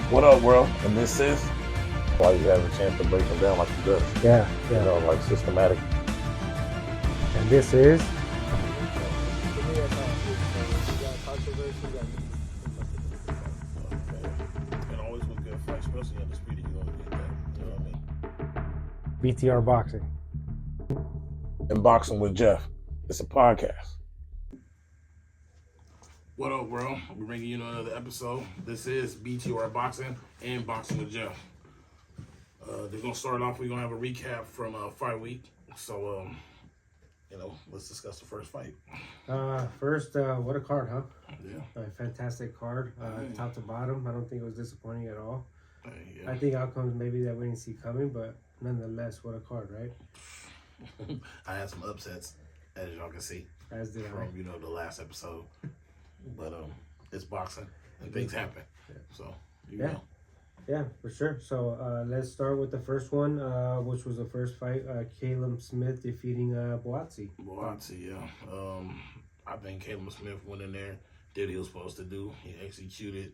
What up, world? And this is why you have a chance to break them down like he does. Yeah. You know, like systematic. And this is And always with good fight, especially on the speed you're going to get that. You know what I mean? BTR Boxing. And Boxing with Jeff. It's a podcast. What up, world? We're bringing you another episode. This is BTR Boxing and Boxing with Jeff. They're going to start off, we're going to have a recap from fight week. So, let's discuss the first fight. First, what a card, huh? Yeah. A fantastic card, top to bottom. I don't think it was disappointing at all. Yeah. I think outcomes maybe that we didn't see coming, but nonetheless, what a card, right? I had some upsets, as y'all can see, As did from the last episode. But it's boxing and things happen. Yeah. So Yeah, for sure. So let's start with the first one, which was the first fight. Caleb Smith defeating Boazzi. Boazzi, yeah. I think Caleb Smith went in there, did what he was supposed to do. He executed.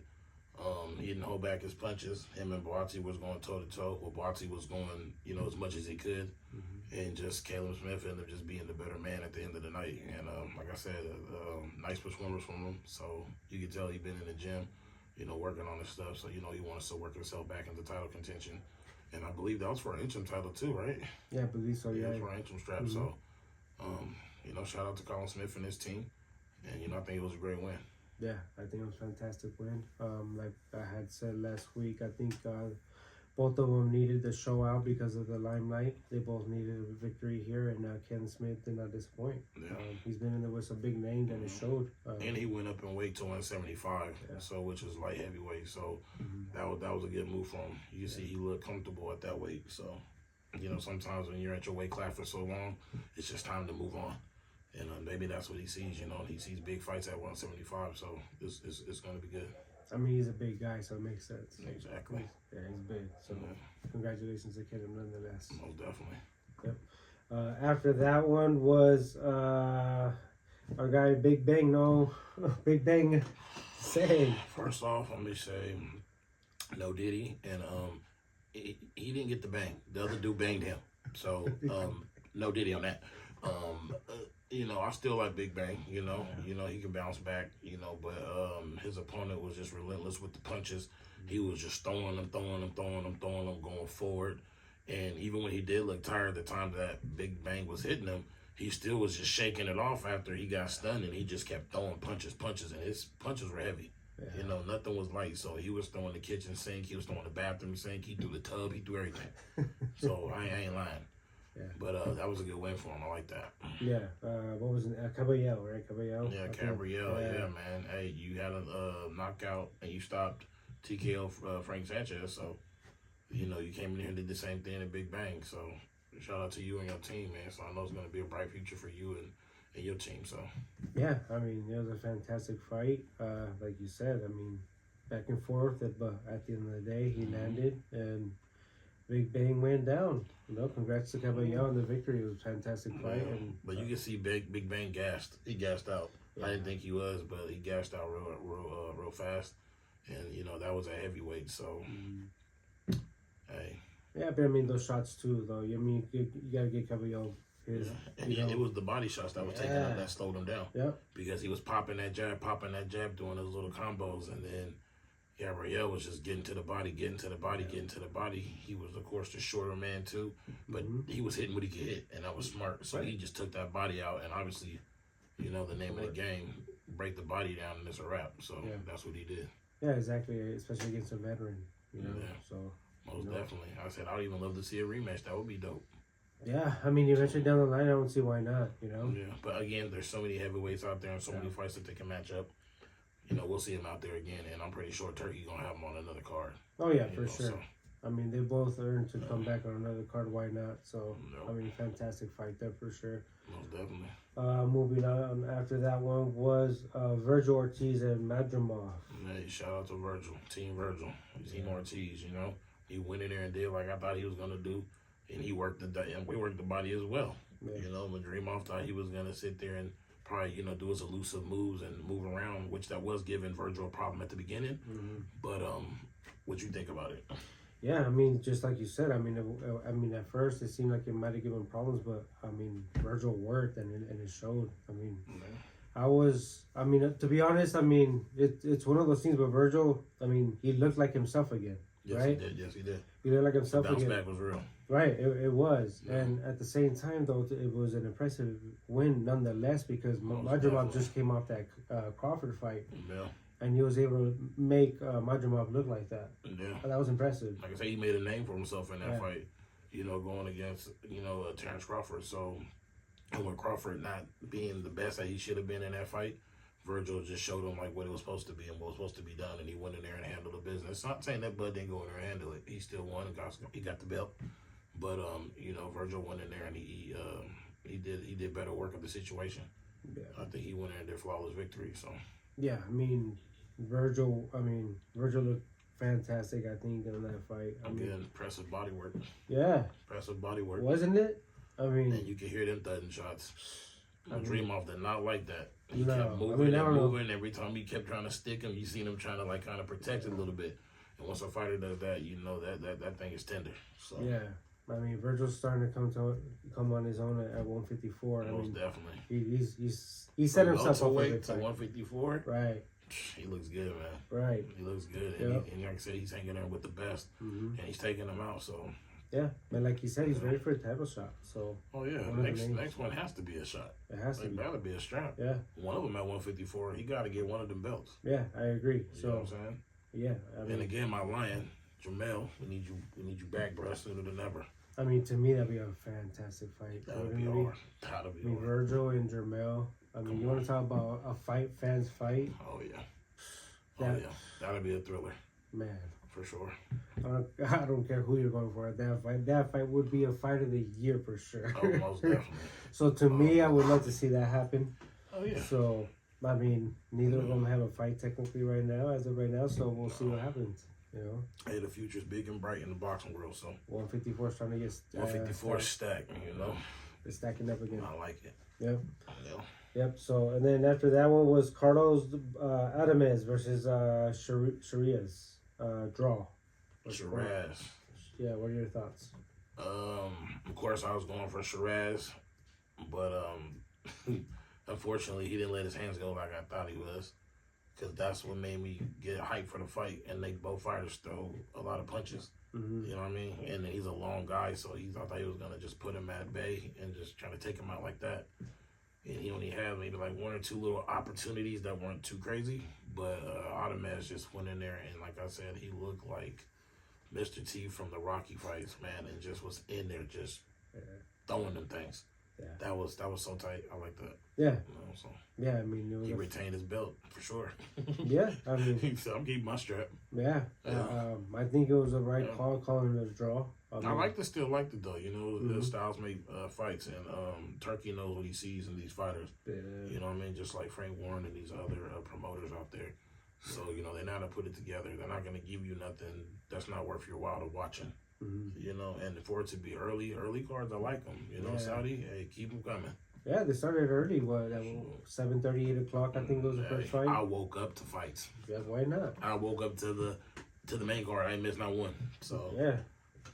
He didn't hold back his punches. Him and Boazzi was going toe to toe. Well, Boazzi was going, as much as he could. And just Caleb Smith ended up just being the better man at the end of the night. And like I said, nice performance from him. So you can tell he's been in the gym, working on his stuff. So, he wants to work himself back into title contention. And I believe that was for an interim title too, right? Yeah, I believe so, yeah. It was for an interim strap. So, shout out to Colin Smith and his team. And, I think it was a great win. Yeah, I think it was a fantastic win. Like I had said last week, I think both of them needed to show out because of the limelight. They both needed a victory here, and Ken Smith did not disappoint. Yeah. He's been in there with some big names, and it showed. And he went up in weight to 175, so which is light heavyweight. So that was a good move for him. You see, he looked comfortable at that weight. So, sometimes when you're at your weight class for so long, it's just time to move on. And maybe that's what he sees. He sees big fights at 175, so it's going to be good. I mean, he's a big guy, so it makes sense. Exactly. Yeah, he's big. So congratulations to Kid nonetheless. Most definitely. Yep. After that one was our guy Big Bang. No, Big Bang. Say. First off, let me say, no Diddy, and he didn't get the bang. The other dude banged him. So no Diddy on that. I still like Big Bang, he can bounce back, but his opponent was just relentless with the punches. He was just throwing them, going forward. And even when he did look tired the time that Big Bang was hitting him, he still was just shaking it off after he got stunned, and he just kept throwing punches, and his punches were heavy. Yeah. Nothing was light. So he was throwing the kitchen sink, he was throwing the bathroom sink, he threw the tub, he threw everything. So I ain't lying. Yeah. But that was a good win for him. I like that. Yeah. What was it? Caballero, right? Caballero? Yeah, Caballero. Yeah, man. Hey, you had a knockout and you stopped TKO Frank Sanchez. So, you came in here and did the same thing at Big Bang. So, shout out to you and your team, man. So, I know it's going to be a bright future for you and your team. So, yeah, I mean, it was a fantastic fight. Like you said, I mean, back and forth. But at the end of the day, he landed and Big Bang went down. Congrats to Caballero on the victory. It was a fantastic fight. Yeah. But you can see Big Bang gassed. He gassed out. Yeah. I didn't think he was, but he gassed out real fast. And that was a heavyweight. So, hey. Yeah, but I mean those shots too, though. I mean you gotta get Caballero. It was the body shots that was taking up that slowed him down. Yeah. Because he was popping that jab, doing those little combos, and then Gabrielle was just getting to the body. He was, of course, the shorter man, too. But he was hitting what he could hit, and that was smart. So he just took that body out, and obviously, the name of the game, break the body down, and it's a wrap. So that's what he did. Yeah, exactly, especially against a veteran, So most definitely. I said, I would even love to see a rematch. That would be dope. Yeah, I mean, eventually down the line, I don't see why not, Yeah, but again, there's so many heavyweights out there and so many fights that they can match up. We'll see him out there again, and I'm pretty sure Turkey gonna have him on another card. Oh yeah, for sure. So. I mean, they both earned to come back on another card. Why not? So I mean, fantastic fight there for sure. Most definitely. Moving on. After that one was Virgil Ortiz and Madrimov. Hey, shout out to Virgil, Team Virgil, Team Ortiz. He went in there and did like I thought he was gonna do, and we worked the body as well. Yeah. Madrimov thought he was gonna sit there and probably, do his elusive moves and move around, which that was giving Virgil a problem at the beginning. But What you think about it? Yeah, I mean, just like you said, I mean, at first it seemed like it might have given problems, but I mean, Virgil worked and it showed. I mean, to be honest, I mean, it's one of those things. But Virgil, I mean, he looked like himself again, Yes, right? he did. Yes, he did. He looked like The himself bounce again. back was real. Right, it was, Yeah. and at the same time, though, it was an impressive win nonetheless because Most Madrimov definitely. just came off that Crawford fight, Yeah, and he was able to make Madrimov look like that. yeah. That was impressive. Like I say, he made a name for himself in that Yeah. fight. Going against Terrence Crawford. So, and with Crawford not being the best that he should have been in that fight, Virgil just showed him like what it was supposed to be and what was supposed to be done, and he went in there and handled the business. Not saying that Bud didn't go in there and handle it. He still won and he got the belt. But Virgil went in there and he did better work of the situation. Yeah. I think he went in and did flawless victory. So Yeah, I mean, Virgil looked fantastic, I think, in that fight. I mean, again, impressive body work. yeah, Impressive body work. wasn't it? I mean, And you can hear them thudding shots. I mean, Dreamoff did not like that. He No, kept I moving mean, I and don't know. moving. Every time he kept trying to stick him, you seen him trying to like kind of protect it a little bit. And once a fighter does that, you know that thing is tender. So yeah. I mean, Virgil's starting to come on his own at 154. I most mean, definitely. he set himself up for a Welterweight good to fight. 154. Right, He looks good, man. right. He looks good. Yep. And like I said, he's hanging there with the best, hmm and he's taking them out. So, Yeah, but like you said, he's ready for a title shot. So oh yeah, One of the names. next one has to be a shot. it has to Like be. that'll be a strap. Yeah, One of them at 154. He got to get one of them belts. yeah, I agree. You know what So I'm saying? yeah, I And mean, again, my lion, Jamel, we need you back, bro, sooner than ever. to me that'd be a fantastic fight. That'll You know be what I mean? hard. That'll be I mean, hard. Virgil and Jermel. I mean, you want to talk about a fans fight? Oh yeah. That- Yeah. That'll be a thriller Man, for sure. I don't care who you're going for. That fight would be a fight of the year for sure. Oh, most definitely. So to me, I would love to see that happen. Oh yeah. So I mean, neither of them have a fight technically right now, as of right now. So we'll see what happens. You know, Hey, the future's big and bright in the boxing world. So 154 is trying to get 154 stack. it's stacking up again. I like it. Yep. Yeah. Yep. So and then after that one was Carlos Adamez versus Sharias draw. Shiraz. Yeah. What are your thoughts? Of course, I was going for Shiraz, but unfortunately, he didn't let his hands go like I thought he was, because that's what made me get hyped for the fight. And they both fighters throw a lot of punches. Mm-hmm. You know what I mean? And he's a long guy, so I thought he was gonna just put him at bay and just try to take him out like that. And he only had maybe like one or two little opportunities that weren't too crazy. But Adamez just went in there and, like I said, he looked like Mr. T from the Rocky fights, man, and just was in there just throwing them things. Yeah. That was so tight. I like that. Yeah. So Yeah. I mean, it was he retained his belt for sure. yeah. I mean, He said, I'm keeping my strap. yeah. I think it was the right call calling it a draw. I still liked it though. Mm-hmm. The styles make fights, and Turkey knows what he sees in these fighters. You know what I mean? Just like Frank Warren and these other promoters out there. So they know how to put it together. They're not going to give you nothing that's not worth your while to watching. Mm-hmm. And for it to be early cards, I like them. Yeah. Saudi, hey, keep them coming. Yeah, they started early. What, at 7:30, 8 o'clock? I think was the first fight. I woke up to fights. Yeah, why not? I woke up to the main card. I ain't missed not one. So Yeah,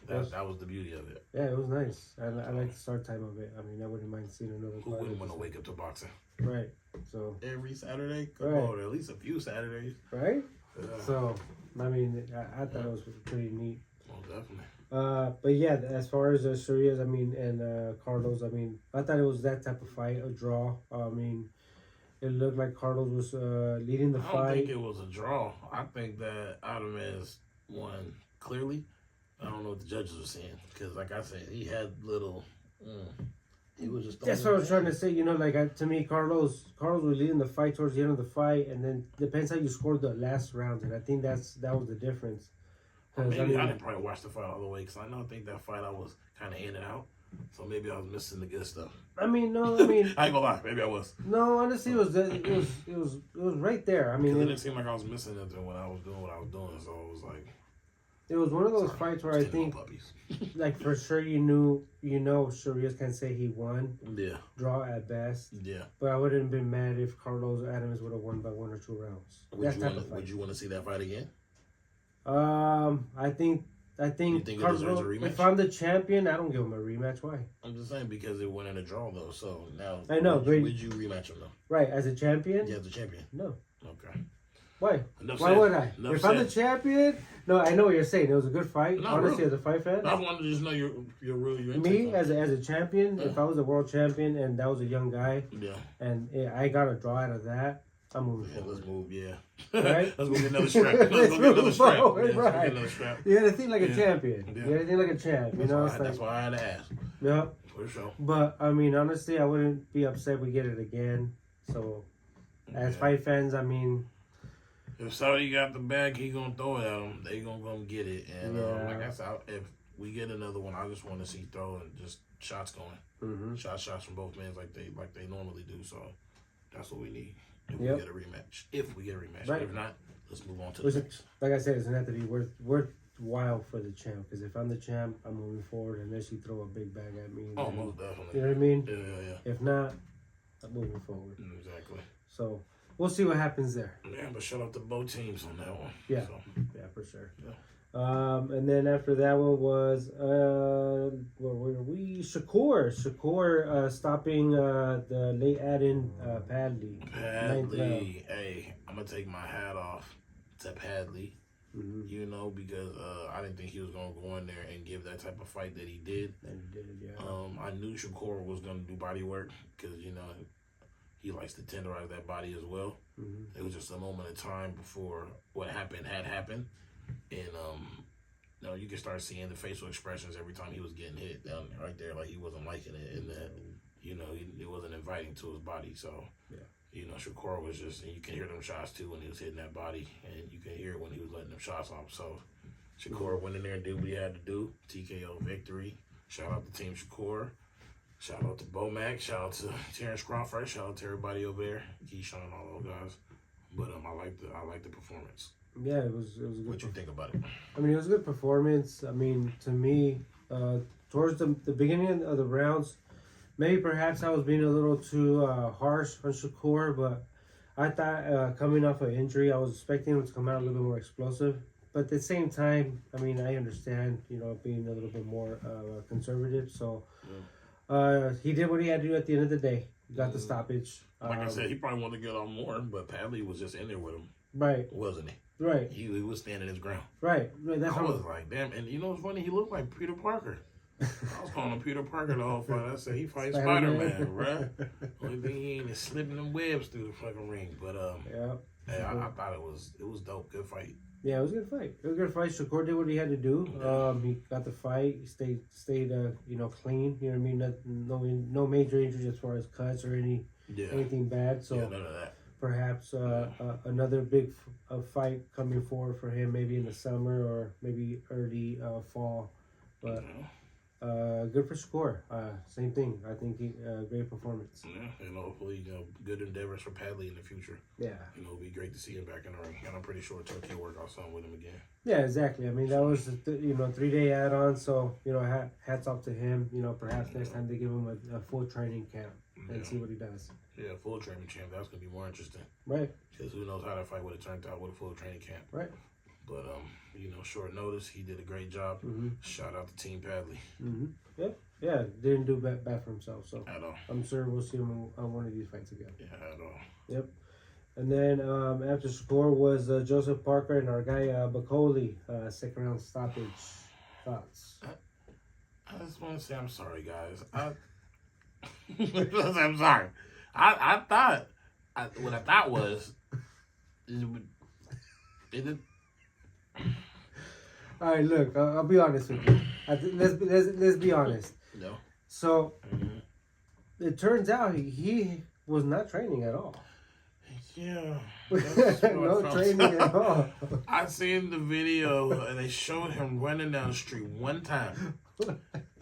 that was the beauty of it. yeah, it was nice. I like the start time of it. I mean, I wouldn't mind seeing another Who fight. wouldn't want to wake up to boxing Right. So. every Saturday? Come Right. on, at least a few Saturdays. Right. Yeah. So, I mean, I thought it was pretty neat. Well, definitely. But yeah, as far as Sharias, I mean, and Carlos, I mean, I thought it was that type of fight, a draw. I mean, it looked like Carlos was leading the I don't fight. think it was a draw. I think that Adamez won clearly. I don't know what the judges were saying because, like I said, he had little. He was just. That's what I was trying to say. To me, Carlos was leading the fight towards the end of the fight, and then depends how you scored the last round, and I think that was the difference. Maybe I didn't probably watch the fight all the way because I think that fight I was kind of in and out, so maybe I was missing the good stuff. I mean, no, I mean, I ain't gonna lie, maybe I was. no, honestly, it was right there. I mean, It didn't seem like I was missing anything when I was doing what I was doing, so it was like. it was one of those fights where I think, puppies. like for sure, Sharias can say he won, Yeah, draw at best, yeah. but I wouldn't have been mad if Carlos Adams would have won by 1 or 2 rounds. Would you want to see that fight again? I think You think it deserves a rematch? if I'm the champion, I don't give him a rematch. Why? I'm just saying because it went in a draw though. So now I know, but would you rematch him though? right, as a champion? Yeah, as a champion. No. Okay. Why? Enough Why said. would I? Enough If said. I'm the champion, no, I know what you're saying. It was a good fight. No, Honestly, really. as a fight fan, I wanted to just know your me as a champion, if I was a world champion and that was a young guy, yeah. and I got a draw out of that, I'm moving Yeah, forward. let's move. Yeah. Right? Let's go get another strap. Let's go get another strap. Yeah, let's go get another strap. You gotta think like a Yeah. champion. Yeah. You gotta think like a champ. You know, it's That's like, why I had to ask. yeah. For sure. But I mean, honestly, I wouldn't be upset we get it again. So, as fight fans, I mean, if Saudi got the bag, he gonna throw it at them. They gonna go get it, and Yeah. like I said, if we get another one, I just want to see throwing just shots going, shots from both men like they normally do. So that's what we need. If we get a rematch, Right. If not, let's move on to the next. Like I said, it's gonna have to be worthwhile for the champ. Because if I'm the champ, I'm moving forward unless you throw a big bag at me. Oh, then- most definitely. You know what I mean? Yeah. If not, I'm moving forward. Exactly. So we'll see what happens there. Yeah, but shout out to both teams on that one. Yeah. So, Yeah, for sure. Yeah. And then after that one was where were we? Shakur stopping the late add-in Padley. Padley, hey, I'm gonna take my hat off to Padley. Mm-hmm. You know, because I didn't think he was gonna go in there and give that type of fight that he did. And he did, yeah. I knew Shakur was gonna do body work because you know he likes to tenderize that body as well. Mm-hmm. It was just a moment of time before what happened had happened, and you know, you can start seeing the facial expressions every time he was getting hit down right there, like he wasn't liking it, and that you know it wasn't inviting to his body. So yeah. You know, Shakur was just, and you can hear them shots too when he was hitting that body, and you can hear it when he was letting them shots off. So Shakur went in there and did what he had to do. TKO victory. Shout out to Team Shakur. Shout out to Bomac. Shout out to Terrence Crawford. Shout out to everybody over there. Keyshawn and all those guys. But I like the performance. Yeah, it was a good. What you think about it? I mean, it was a good performance. I mean, to me, towards the beginning of the rounds, maybe perhaps I was being a little too harsh on Shakur, but I thought coming off an injury, I was expecting him to come out a little bit more explosive. But at the same time, I mean, I understand, you know, being a little bit more conservative. So he did what he had to do at the end of the day. Got the stoppage. Like I said, he probably wanted to get on more, but Padley was just in there with him. Right. Wasn't he? Right. He was standing his ground. Right. That's I what was like, damn. And you know what's funny? He looked like Peter Parker. I was calling him Peter Parker the whole fight. I said he fights Spider-Man, bruh. Only thing he ain't is slipping them webs through the fucking ring. But yeah. hey, I thought it was dope. Good fight. Yeah, it was a good fight. It was a good fight. Shakur did what he had to do. He got the fight. He stayed you know, clean. You know what I mean? No major injuries as far as cuts or anything bad. So none of that. perhaps another big fight coming forward for him, maybe in the summer or maybe early fall. But good for Shakur. Same thing. I think great performance. Yeah, and hopefully, you know, good endeavors for Padley in the future. Yeah. You know, it'd be great to see him back in the ring. And I'm pretty sure Turkey will work out something with him again. Yeah, exactly. I mean, that was a 3-day add-on. So, you know, hats off to him. You know, perhaps next time they give him a full training camp and see what he does. Yeah, full training camp. That's gonna be more interesting. Right. Because who knows how that fight would have turned out with a full training camp. Right. But you know, short notice, he did a great job. Shout out to Team Padley. Yep. Yeah, didn't do bad for himself. So At all. I'm sure we'll see him on one of these fights again. Yeah, at all. Yep. And then after Shakur was Joseph Parker and our guy Bacoli, second round stoppage. Thoughts? I just want to say I'm sorry, guys. I'm sorry. I thought what I thought was it. All right, look, I'll be honest with you. Let's be honest. No. So it turns out he was not training at all. Yeah. No training at all. I seen the video and they showed him running down the street one time.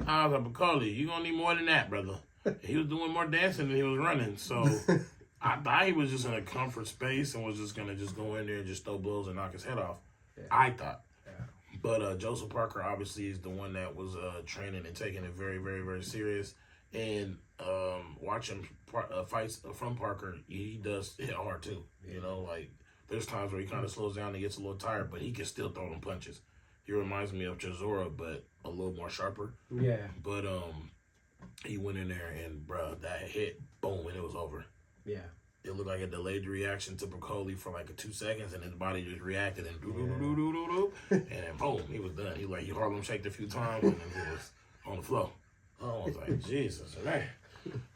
I was like, Macaulay, you gonna need more than that, brother. He was doing more dancing than he was running, so I thought he was just in a comfort space and was just gonna go in there and just throw blows and knock his head off. Yeah. I thought. Yeah. But Joseph Parker obviously is the one that was training and taking it very, very, very serious. And watching fights from Parker, he does hit hard too. You know, like there's times where he kind of slows down and gets a little tired, but he can still throw them punches. He reminds me of Chisora, but a little more sharper. Yeah. But he went in there and that hit, boom, and it was over. Yeah. It looked like a delayed reaction to Piccoli for like 2 seconds, and his body just reacted and and then boom, he was done. He Harlem shaked a few times, and then he was on the floor. I was like, Jesus, man,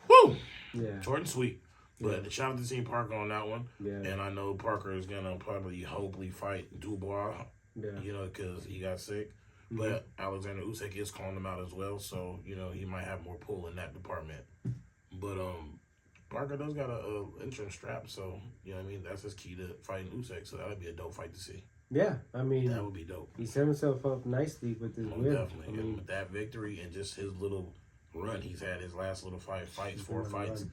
woo, Yeah. short and sweet. But shout out to Team Parker on that one. Yeah. And I know Parker is gonna hopefully fight Dubois. Yeah. Because he got sick. But Alexander Usyk is calling him out as well, so he might have more pull in that department. But Parker does got a entrance strap, so that's his key to fighting Usyk. So that'd be a dope fight to see. Yeah, I mean, that would be dope. He set himself up nicely with this win. Definitely, and with that victory and just his little run he's had, his last little 4 fights.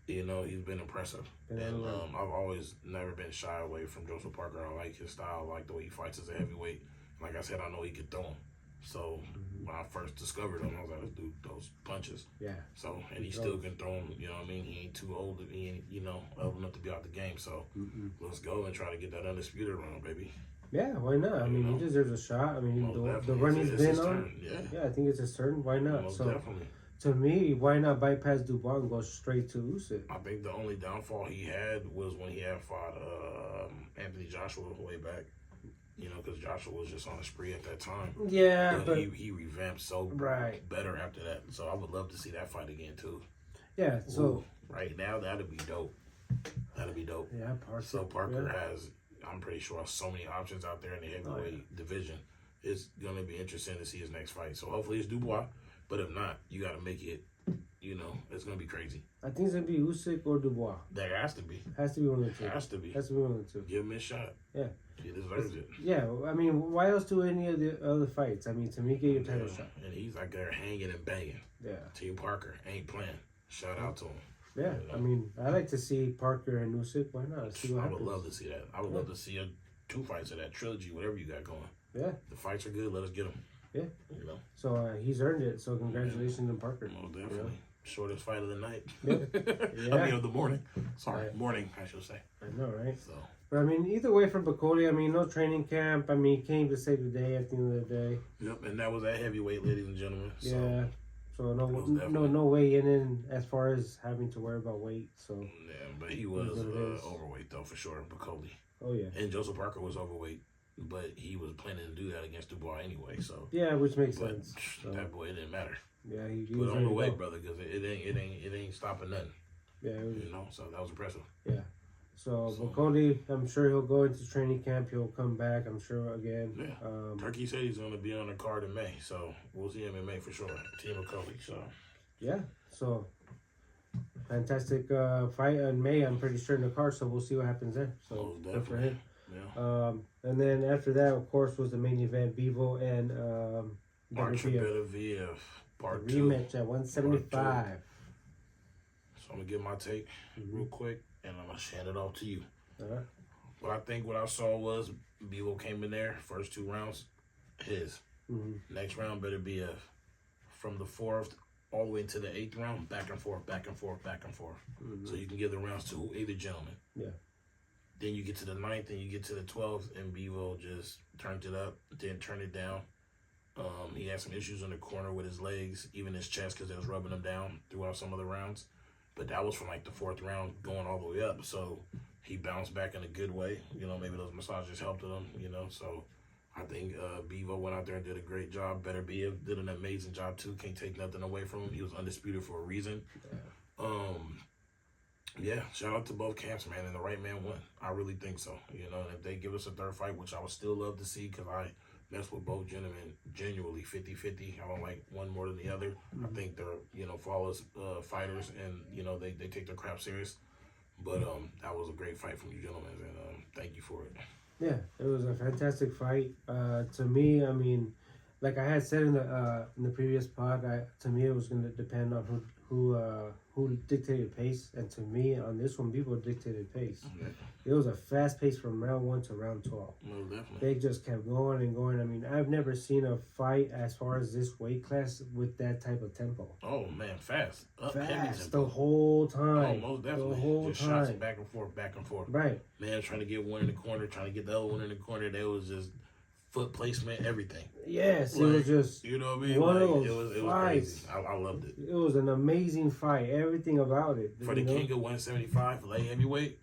He's been impressive. And I've always never been shy away from Joseph Parker. I like his style, I like the way he fights as a heavyweight. Like I said, I know he could throw him. So when I first discovered him, I was like, let's do those punches. Yeah. So, and he still can throw them, He ain't too old, he ain't, old enough to be out the game. So let's go and try to get that undisputed run, baby. Yeah, why not? I mean, he deserves a shot. I mean, the run he's been on. Yeah, I think it's his turn. Why not? Most definitely. To me, why not bypass Dubois and go straight to Usyk? I think the only downfall he had was when he had fought Anthony Joshua way back. Because Joshua was just on a spree at that time. Yeah, but he revamped better after that. So I would love to see that fight again too. Yeah. So right now that'd be dope. That'd be dope. Yeah, Parker. So Parker has, I'm pretty sure, so many options out there in the heavyweight division. It's gonna be interesting to see his next fight. So hopefully it's Dubois. But if not, you got to make it, it's going to be crazy. I think it's going to be Usyk or Dubois. There has to be. Has to be one of the two. Has to be. Has to be one of the two. Give him a shot. Yeah. He deserves it. Yeah. I mean, why else do any of the other fights? I mean, to me, get your title shot. And he's like there hanging and banging. Yeah. Team Parker ain't playing. Shout out to him. Yeah. I mean, I like to see Parker and Usyk. Why not? See what happens. I would love to see that. I would love to see 2 fights of that trilogy, whatever you got going. Yeah. The fights are good. Let us get them. Yeah. So he's earned it. So congratulations to Parker. Oh, definitely. Shortest fight of the night. Yeah. I mean, of the morning. Sorry, morning, I should say. I know, right? So. But I mean, either way from Piccoli, I mean, no training camp. I mean, he came to save the day at the end of the day. Yep, and that was at heavyweight, ladies and gentlemen. Yeah. So no way in as far as having to worry about weight. So. Yeah, but he was overweight though for sure, Piccoli. Oh yeah. And Joseph Parker was overweight. But he was planning to do that against Dubois anyway, so yeah, which makes sense. That boy, it didn't matter. Yeah, he put on the weight, brother, because it ain't stopping nothing. Yeah, so that was impressive. Yeah. So Piccoli, I'm sure he'll go into training camp. He'll come back, I'm sure, again. Yeah. Turkey said he's going to be on the card in May, so we'll see him in May for sure. Team Piccoli, so yeah. So fantastic fight in May. I'm pretty sure in the card, so we'll see what happens there. So good for him. Yeah. And then after that, of course, was the main event, Bivol and Beterbiev, part 2. Rematch at 175. So I'm going to give my take real quick, and I'm going to hand it off to you. All right. What I saw was Bivol came in there, first 2 rounds, his. Next round, Beterbiev. From the 4th all the way into the 8th round, back and forth, back and forth, back and forth. So you can give the rounds to either gentleman. Yeah. Then you get to the 9th and you get to the 12th, and Bivol just turned it up, then turned it down. He had some issues in the corner with his legs, even his chest, because it was rubbing him down throughout some of the rounds. But that was from like the 4th round going all the way up. So he bounced back in a good way. Maybe those massages helped him, So I think Bivol went out there and did a great job. Beterbiev did an amazing job too. Can't take nothing away from him. He was undisputed for a reason. Yeah, shout out to both camps, man, and the right man won. I really think so. And if they give us a 3rd fight, which I would still love to see, because I mess with both gentlemen genuinely 50-50. I don't like one more than the other. I think they're, flawless fighters, and, they take their crap serious. But that was a great fight from you gentlemen, and thank you for it. Yeah, it was a fantastic fight. To me, I mean, like I had said in the previous pod, to me it was going to depend on who dictated pace, and to me on this one, people dictated pace. It was a fast pace from round 1 to round 12. No, definitely. They just kept going and going. I mean, I've never seen a fight as far as this weight class with that type of tempo. Oh man, fast, fast the whole time. Oh, most definitely. The whole just time. Shots back and forth. Right. Man, trying to get one in the corner, trying to get the other one in the corner. They was just foot placement, everything. Yes, Like, it was just you know what I mean. one Like, of those it was fights. crazy. I loved it. It was an amazing fight. Everything about it. For the king of 175 light heavyweight,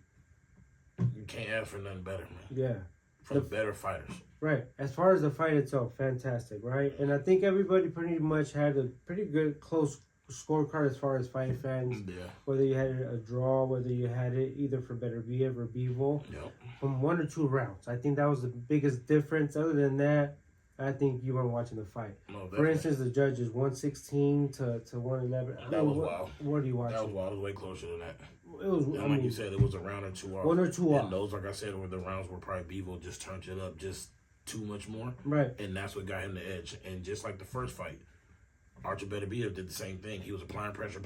you can't ask for nothing better, man. Yeah. From better fighters. Right. As far as the fight itself, fantastic, right? And I think everybody pretty much had a pretty good close scorecard as far as fight fans. Yeah. Whether you had a draw, whether you had it either for Beterbiev or Bivol. Yep. From 1 or 2 rounds. I think that was the biggest difference. Other than that, I think you weren't watching the fight. No, for instance, the judges 116 to 111. That was wild. What are you watching? That was wild. It was way closer than that. It was, and like you said, it was a round or two off. 1 or 2 off. And those, like I said, were the rounds where probably Bivol just turned it up just too much more. Right. And that's what got him the edge. And just like the first fight, Archer Beterbiev did the same thing. He was applying pressure,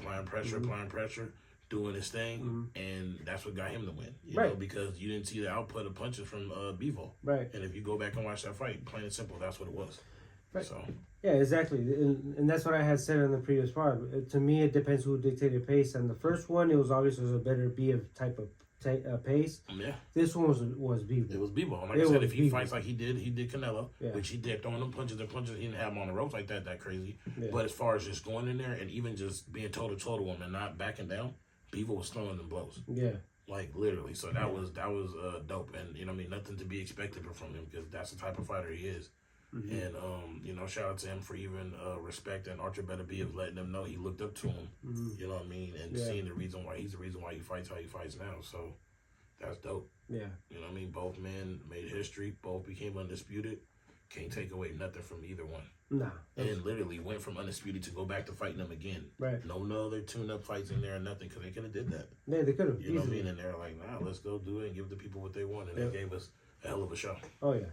doing his thing, and that's what got him the win. You know, because you didn't see the output of punches from Bivol. Right. And if you go back and watch that fight, plain and simple, that's what it was. Right. So. Yeah, exactly. And that's what I had said in the previous part. To me, it depends who dictated pace. And the first one, it was obviously a Beterbiev type of pace. Yeah. This one was Bivol. It was Bivol. Like I said, if he fights like he did Canelo, which he did, throwing them punches and punches, he didn't have him on the ropes like that crazy. Yeah. But as far as just going in there and even just being toe-to-toe to him and not backing down, Bivol was throwing them blows. Yeah. Like, literally. So that was dope. And, you know what I mean, nothing to be expected from him because that's the type of fighter he is. And, you know, shout out to him for even respecting Archer Beterbiev, letting him know he looked up to him. You know what I mean? And seeing the reason why he fights how he fights now. So that's dope. Yeah. You know what I mean? Both men made history. Both became undisputed. Can't take away nothing from either one. Nah. And literally went from undisputed to go back to fighting them again. Right. No other tune-up fights in there or nothing because they could have did that. Yeah, they could have. You know what I mean? And they're like, nah, let's go do it and give the people what they want. And they gave us a hell of a show. Oh, yeah.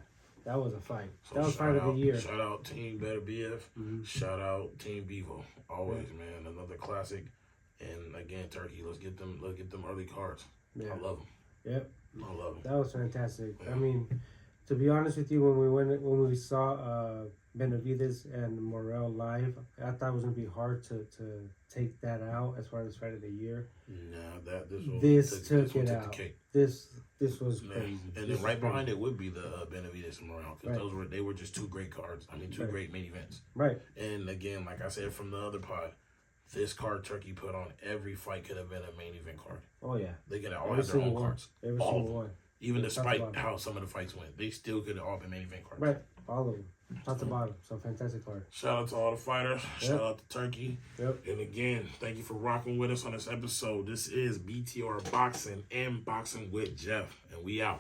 That was a fight. So that was fight of the year. Shout out Team Beterbiev. Shout out Team Bivol. Always, man. Another classic. And again, Turkey. Let's get them early cards. I love them. Yep. I love them. That was fantastic. I mean, to be honest with you, when we saw Benavidez and Morel live, I thought it was gonna be hard to take that out as far as fight of the year. Nah, this took it out. This was crazy. And then right behind it would be the Benavidez and Morel because they were just two great cards. I mean, two great main events. Right. And again, like I said from the other pod, this card Turkey put on every fight could have been a main event card. Oh yeah. They could have all had their own cards. Every single one. Even despite how some of the fights went, they still could have all been main event cards. Right. All of them. Top to bottom. So fantastic card. Shout out to all the fighters. Shout out to Turkey. Yep. And again, thank you for rocking with us on this episode. This is BTR Boxing and Boxing with Jeff. And we out.